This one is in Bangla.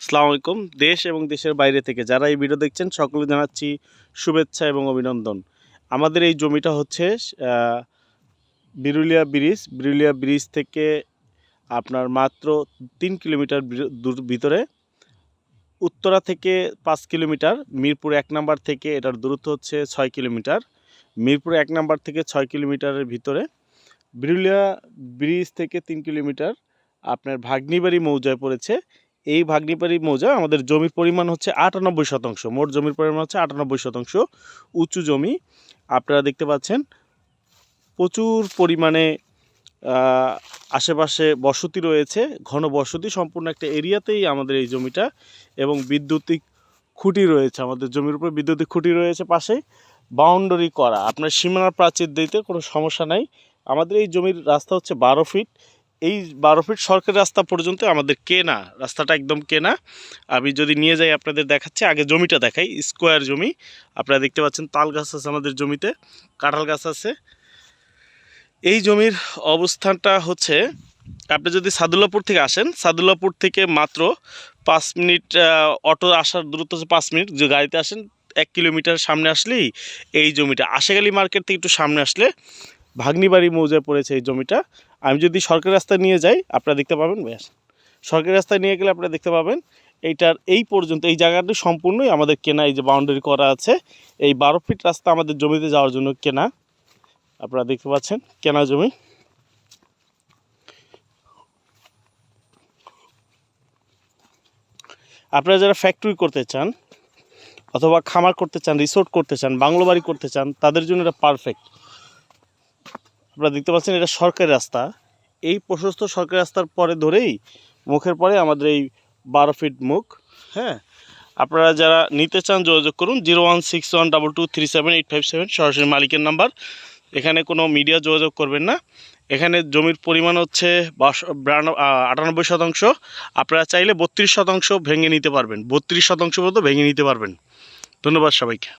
আসসালামু আলাইকুম। দেশ এবং দেশের বাইরে থেকে যারা এই ভিডিও দেখছেন সকলকে জানাচ্ছি শুভেচ্ছা এবং অভিনন্দন। আমাদের এই জমিটা হচ্ছে বিরুলিয়া ব্রিজ থেকে আপনার মাত্র ৩ কিলোমিটার ভিতরে, উত্তরা থেকে ৫ কিলোমিটার, মিরপুর ১ নাম্বার থেকে এটার দূরত্ব হচ্ছে ৬ কিলোমিটার। মিরপুর ১ নাম্বার থেকে ৬ কিলোমিটারের ভিতরে, বিরুলিয়া ব্রিজ থেকে ৩ কিলোমিটার আপনার ভাগ্নিবাড়ি মৌজায় পড়েছে। এই ভাগ্নিবাড়ি মৌজা আমাদের জমির পরিমাণ হচ্ছে ৯৮%। মোট জমির পরিমাণ হচ্ছে ৯৮%। উঁচু জমি আপনারা দেখতে পাচ্ছেন। প্রচুর পরিমাণে আশেপাশে বসতি রয়েছে, ঘন বসতি সম্পূর্ণ একটা এরিয়াতেই আমাদের এই জমিটা, এবং বৈদ্যুতিক খুঁটি রয়েছে। আমাদের জমির উপর বৈদ্যুতিক খুঁটি রয়েছে, পাশে বাউন্ডারি করা, আপনার সীমানা প্রাচীর দিতে কোনো সমস্যা নাই। আমাদের এই জমির রাস্তা হচ্ছে ১২ ফিট। এই ১২ ফিট সরকারি রাস্তা পর্যন্ত আমাদের কেনা, রাস্তাটা একদম কেনা। আমি যদি নিয়ে যাই আপনাদের দেখাচ্ছি, আগে জমিটা দেখাই। স্কোয়ার জমি আপনারা দেখতে পাচ্ছেন, তাল গাছ আছে আমাদের জমিতে, কাঁঠাল গাছ আছে। এই জমির অবস্থানটা হচ্ছে, আপনি যদি সাদুল্লাপুর থেকে আসেন, সাদুল্লাপুর থেকে মাত্র ৫ মিনিট, অটো আসার দূরত্ব হচ্ছে ৫ মিনিট। যে গাড়িতে আসেন ১ কিলোমিটার সামনে আসলেই এই জমিটা। আশেগালি মার্কেট থেকে একটু সামনে আসলে ভাগ্নিবাড়ি মৌজায় পড়েছে এই জমিটা। আমি যদি সরকারি রাস্তায় নিয়ে যাই আপনারা দেখতে পাবেন, বেশ সরকারি রাস্তায় নিয়ে গেলে আপনারা দেখতে পাবেন এইটার এই পর্যন্ত এই জায়গাটি সম্পূর্ণই আমাদের কেনা। এই যে বাউন্ডারি করা আছে, এই ১২ ফিট রাস্তা আমাদের জমিতে যাওয়ার জন্য কেনা। আপনারা দেখতে পাচ্ছেন কেনা জমি। আপনারা যারা ফ্যাক্টরি করতে চান অথবা খামার করতে চান, রিসোর্ট করতে চান, বাংলো বাড়ি করতে চান, তাদের জন্য এটা পারফেক্ট। আপনারা দেখতে পাচ্ছেন এটা সরকারি রাস্তা। এই প্রশস্ত সরকারি রাস্তার পরে ধরেই মুখের পরে আমাদের এই ১২ ফিট মুখ। হ্যাঁ, আপনারা যারা নিতে চান যোগাযোগ করুন 01612237857, সরাসরি মালিকের নাম্বার। এখানে কোনো মিডিয়া যোগাযোগ করবেন না। এখানে জমির পরিমাণ হচ্ছে ৯৮%। আপনারা চাইলে ৩২% ভেঙে নিতে পারবেন, ৩২% পর্যন্ত ভেঙে নিতে পারবেন। ধন্যবাদ সবাইকে।